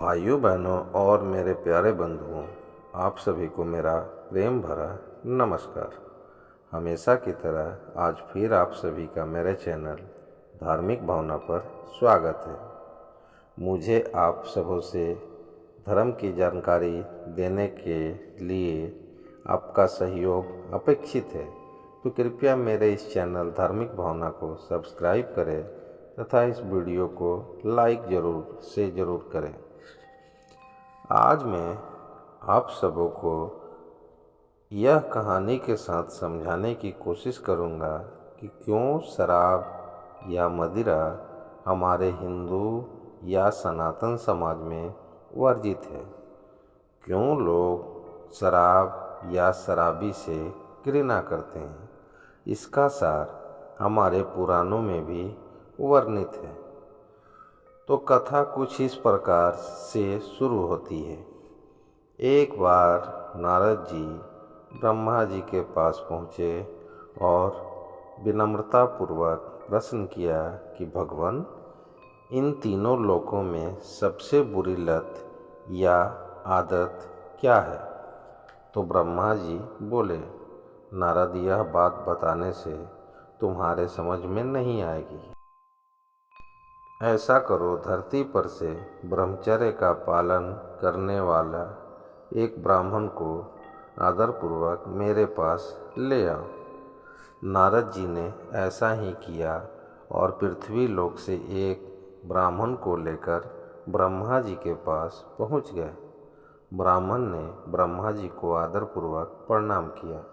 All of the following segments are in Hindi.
भाइयों बहनों और मेरे प्यारे बंधुओं, आप सभी को मेरा प्रेम भरा नमस्कार। हमेशा की तरह आज फिर आप सभी का मेरे चैनल धार्मिक भावना पर स्वागत है। मुझे आप सबों से धर्म की जानकारी देने के लिए आपका सहयोग अपेक्षित है, तो कृपया मेरे इस चैनल धार्मिक भावना को सब्सक्राइब करें तथा इस वीडियो को लाइक ज़रूर करें। आज मैं आप सबों को यह कहानी के साथ समझाने की कोशिश करूंगा कि क्यों शराब या मदिरा हमारे हिंदू या सनातन समाज में वर्जित है। क्यों लोग शराब या शराबी से घृणा करते हैं, इसका सार हमारे पुराणों में भी वर्णित है। तो कथा कुछ इस प्रकार से शुरू होती है। एक बार नारद जी ब्रह्मा जी के पास पहुँचे और विनम्रतापूर्वक प्रश्न किया कि भगवान, इन तीनों लोकों में सबसे बुरी लत या आदत क्या है? तो ब्रह्मा जी बोले, नारद, यह बात बताने से तुम्हारे समझ में नहीं आएगी। ऐसा करो, धरती पर से ब्रह्मचर्य का पालन करने वाला एक ब्राह्मण को आदरपूर्वक मेरे पास ले आओ। नारद जी ने ऐसा ही किया और पृथ्वी लोक से एक ब्राह्मण को लेकर ब्रह्मा जी के पास पहुंच गए। ब्राह्मण ने ब्रह्मा जी को आदरपूर्वक प्रणाम किया।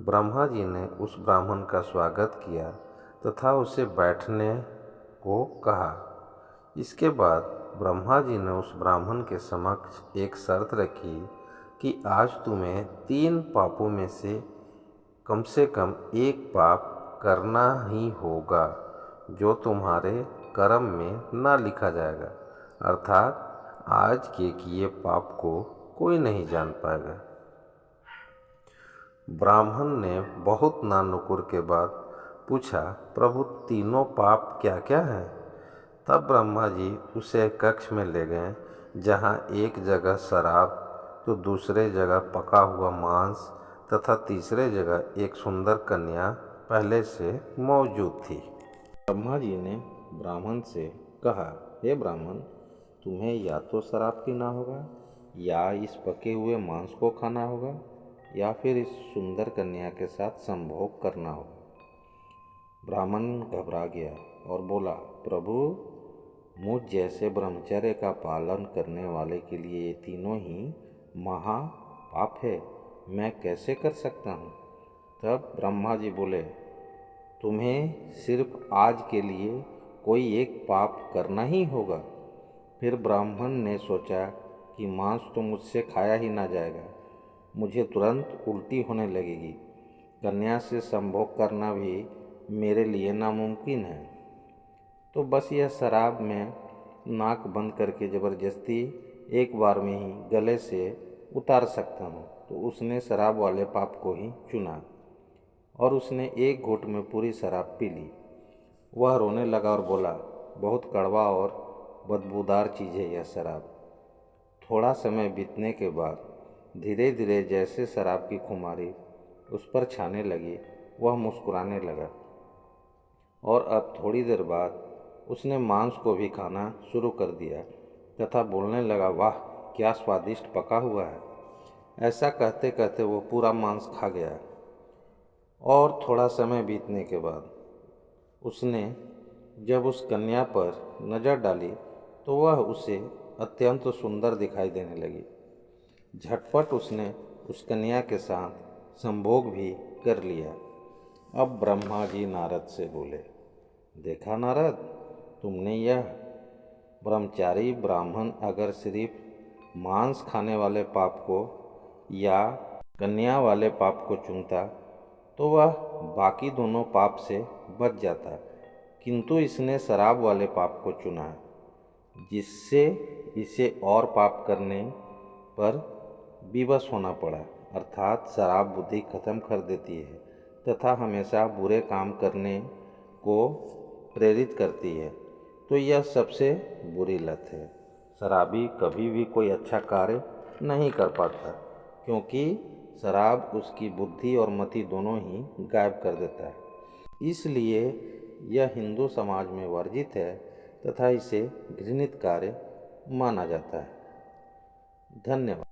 ब्रह्मा जी ने उस ब्राह्मण का स्वागत किया तथा उसे बैठने को कहा। इसके बाद ब्रह्मा जी ने उस ब्राह्मण के समक्ष एक शर्त रखी कि आज तुम्हें 3 पापों में से कम एक पाप करना ही होगा जो तुम्हारे कर्म में ना लिखा जाएगा, अर्थात आज के किए पाप को कोई नहीं जान पाएगा। ब्राह्मण ने बहुत नानुकुर के बाद पूछा, प्रभु, तीनों पाप क्या क्या हैं? तब ब्रह्मा जी उसे एक कक्ष में ले गए जहाँ एक जगह शराब, तो दूसरे जगह पका हुआ मांस तथा तीसरे जगह एक सुंदर कन्या पहले से मौजूद थी। ब्रह्मा जी ने ब्राह्मण से कहा, हे ब्राह्मण, तुम्हें या तो शराब पीना होगा, या इस पके हुए मांस को खाना होगा, या फिर इस सुंदर कन्या के साथ संभोग करना होगा। ब्राह्मण घबरा गया और बोला, प्रभु, मुझ जैसे ब्रह्मचर्य का पालन करने वाले के लिए ये तीनों ही महापाप है, मैं कैसे कर सकता हूँ? तब ब्रह्मा जी बोले, तुम्हें सिर्फ आज के लिए कोई एक पाप करना ही होगा। फिर ब्राह्मण ने सोचा कि मांस तो मुझसे खाया ही ना जाएगा, मुझे तुरंत उल्टी होने लगेगी, कन्या से संभोग करना भी मेरे लिए नामुमकिन है, तो बस यह शराब में नाक बंद करके ज़बरदस्ती एक बार में ही गले से उतार सकता हूँ। तो उसने शराब वाले पाप को ही चुना और उसने एक घूंट में पूरी शराब पी ली। वह रोने लगा और बोला, बहुत कड़वा और बदबूदार चीज़ है यह शराब। थोड़ा समय बीतने के बाद धीरे धीरे जैसे शराब की खुमारी उस पर छाने लगी, वह मुस्कुराने लगा और अब थोड़ी देर बाद उसने मांस को भी खाना शुरू कर दिया तथा बोलने लगा, वाह, क्या स्वादिष्ट पका हुआ है। ऐसा कहते कहते वो पूरा मांस खा गया और थोड़ा समय बीतने के बाद उसने जब उस कन्या पर नज़र डाली तो वह उसे अत्यंत सुंदर दिखाई देने लगी। झटपट उसने उस कन्या के साथ संभोग भी कर लिया। अब ब्रह्मा जी नारद से बोले, देखा नारद, तुमने यह ब्रह्मचारी ब्राह्मण अगर सिर्फ मांस खाने वाले पाप को या कन्या वाले पाप को चुनता तो वह बाकी दोनों पाप से बच जाता, किंतु इसने शराब वाले पाप को चुना है, जिससे इसे और पाप करने पर विवश होना पड़ा। अर्थात शराब बुद्धि खत्म कर देती है तथा हमेशा बुरे काम करने को प्रेरित करती है, तो यह सबसे बुरी लत है। शराबी कभी भी कोई अच्छा कार्य नहीं कर पाता, क्योंकि शराब उसकी बुद्धि और मति दोनों ही गायब कर देता है। इसलिए यह हिंदू समाज में वर्जित है तथा इसे घृणित कार्य माना जाता है। धन्यवाद।